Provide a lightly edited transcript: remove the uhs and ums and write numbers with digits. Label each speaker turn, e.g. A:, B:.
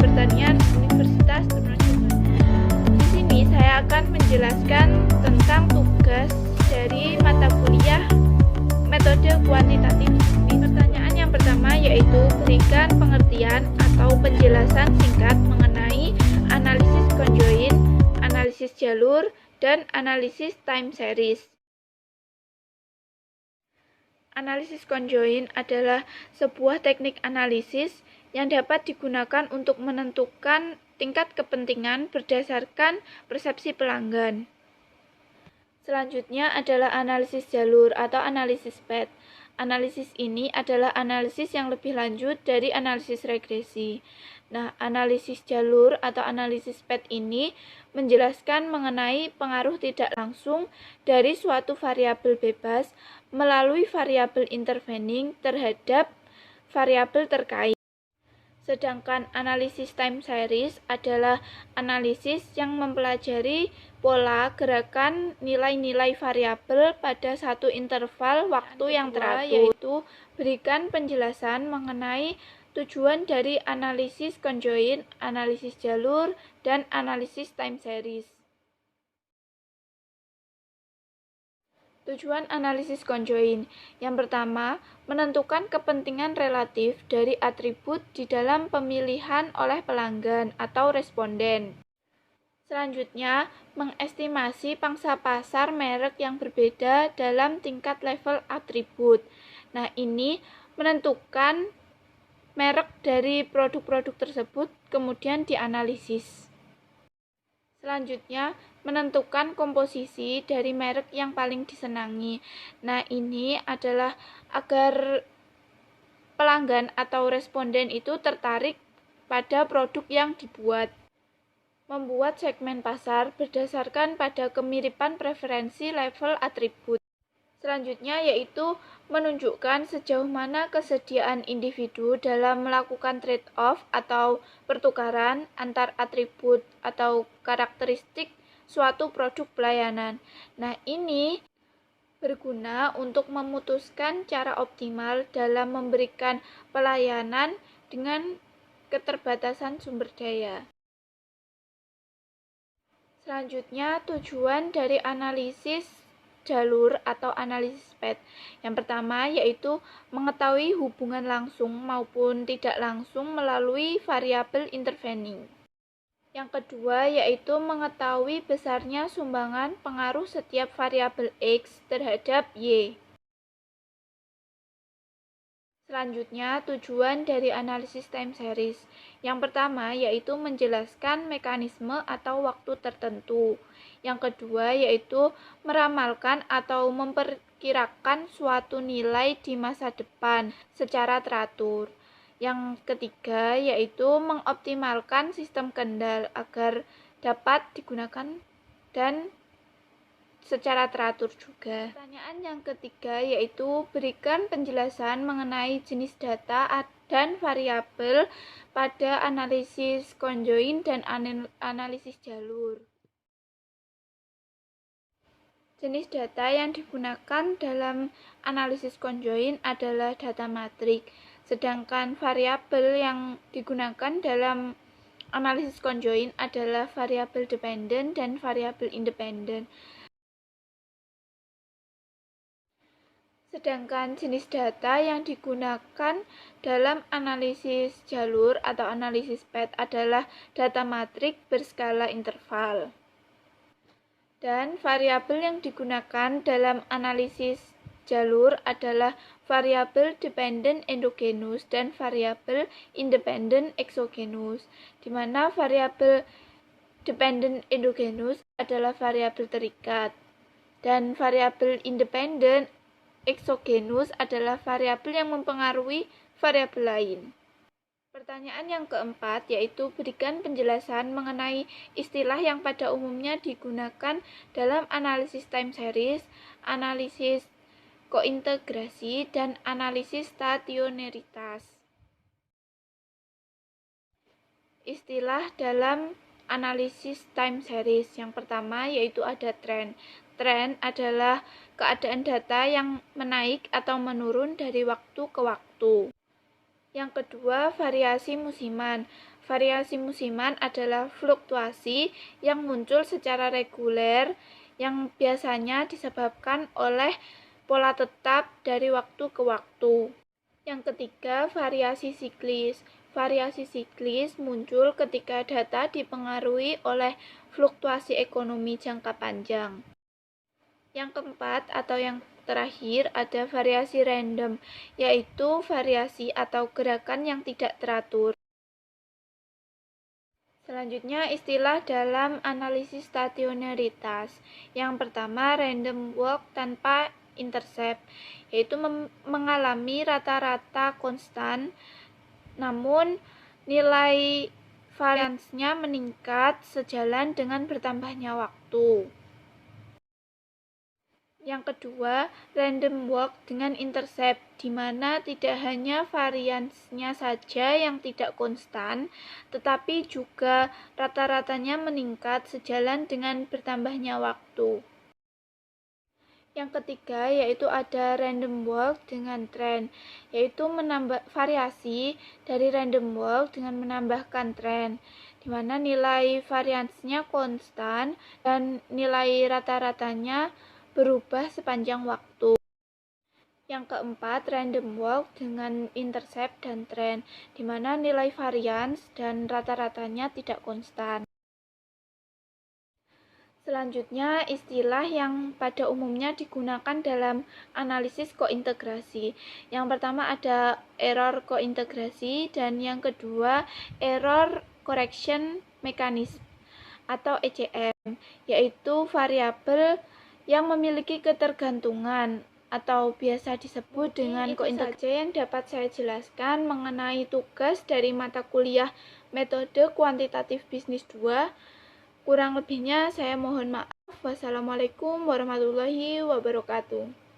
A: Pertanian Universitas Trunojoyo. Di sini saya akan menjelaskan tentang tugas dari mata kuliah metode kuantitatif. Pertanyaan yang pertama yaitu berikan pengertian atau penjelasan singkat mengenai analisis conjoint, analisis jalur, dan analisis time series. Analisis conjoint adalah sebuah teknik analisis yang dapat digunakan untuk menentukan tingkat kepentingan berdasarkan persepsi pelanggan. Selanjutnya adalah analisis jalur atau analisis path. Analisis ini adalah analisis yang lebih lanjut dari analisis regresi. Nah, analisis jalur atau analisis path ini menjelaskan mengenai pengaruh tidak langsung dari suatu variabel bebas melalui variabel intervening terhadap variabel terkait. Sedangkan analisis time series adalah analisis yang mempelajari pola gerakan nilai-nilai variabel pada satu interval waktu yang teratur, yaitu berikan penjelasan mengenai tujuan dari analisis conjoint, analisis jalur, dan analisis time series. Tujuan analisis conjoint. Yang pertama, menentukan kepentingan relatif dari atribut di dalam pemilihan oleh pelanggan atau responden. Selanjutnya, mengestimasi pangsa pasar merek yang berbeda dalam tingkat level atribut. Nah, ini menentukan merek dari produk-produk tersebut kemudian dianalisis. Selanjutnya, menentukan komposisi dari merek yang paling disenangi. Nah, ini adalah agar pelanggan atau responden itu tertarik pada produk yang dibuat. Membuat segmen pasar berdasarkan pada kemiripan preferensi level atribut. Selanjutnya yaitu menunjukkan sejauh mana kesediaan individu dalam melakukan trade-off atau pertukaran antar atribut atau karakteristik suatu produk pelayanan. Nah, ini berguna untuk memutuskan cara optimal dalam memberikan pelayanan dengan keterbatasan sumber daya. Selanjutnya, tujuan dari analisis jalur atau analisis path. Yang pertama yaitu mengetahui hubungan langsung maupun tidak langsung melalui variabel intervening. Yang kedua yaitu mengetahui besarnya sumbangan pengaruh setiap variabel X terhadap Y. Selanjutnya, tujuan dari analisis time series. Yang pertama yaitu menjelaskan mekanisme atau waktu tertentu. Yang kedua yaitu meramalkan atau memperkirakan suatu nilai di masa depan secara teratur. Yang ketiga yaitu mengoptimalkan sistem kendal agar dapat digunakan dan secara teratur juga. Pertanyaan yang ketiga yaitu berikan penjelasan mengenai jenis data dan variabel pada analisis conjoint dan analisis jalur. Jenis data yang digunakan dalam analisis conjoint adalah data matrik, sedangkan variabel yang digunakan dalam analisis conjoint adalah variabel dependent dan variabel independent. Sedangkan jenis data yang digunakan dalam analisis jalur atau analisis path adalah data matrik berskala interval. Dan variabel yang digunakan dalam analisis jalur adalah variabel dependent endogenous dan variabel independent exogenous, di mana variabel dependent endogenous adalah variabel terikat dan variabel independent exogenous adalah variabel yang mempengaruhi variabel lain. Pertanyaan yang keempat yaitu berikan penjelasan mengenai istilah yang pada umumnya digunakan dalam analisis time series, analisis kointegrasi, dan analisis stationaritas. Istilah dalam analisis time series yang pertama yaitu ada trend. Trend adalah keadaan data yang menaik atau menurun dari waktu ke waktu. Yang kedua, variasi musiman. variasi musiman adalah fluktuasi yang muncul secara reguler yang biasanya disebabkan oleh pola tetap dari waktu ke waktu. Yang ketiga, variasi siklis. Variasi siklis muncul ketika data dipengaruhi oleh fluktuasi ekonomi jangka panjang. Yang keempat atau yang terakhir ada variasi random, yaitu variasi atau gerakan yang tidak teratur. Selanjutnya, istilah dalam analisis stasionaritas. Yang pertama, random walk tanpa intercept, yaitu mengalami rata-rata konstan, namun nilai variansnya meningkat sejalan dengan bertambahnya waktu. Yang kedua, random walk dengan intercept, di mana tidak hanya variansnya saja yang tidak konstan, tetapi juga rata-ratanya meningkat sejalan dengan bertambahnya waktu. Yang ketiga, yaitu ada random walk dengan trend, yaitu menambah variasi dari random walk dengan menambahkan trend, di mana nilai variansnya konstan dan nilai rata-ratanya berubah sepanjang waktu. Yang keempat, random walk dengan intercept dan trend, di mana nilai varians dan rata-ratanya tidak konstan. Selanjutnya, istilah yang pada umumnya digunakan dalam analisis kointegrasi. Yang pertama ada error kointegrasi dan yang kedua error correction mechanism atau ECM, yaitu variabel yang memiliki ketergantungan atau biasa disebut dengan kointegrasi. Yang dapat saya jelaskan mengenai tugas dari mata kuliah metode kuantitatif bisnis 2. Kurang lebihnya saya mohon maaf. Wassalamualaikum warahmatullahi wabarakatuh.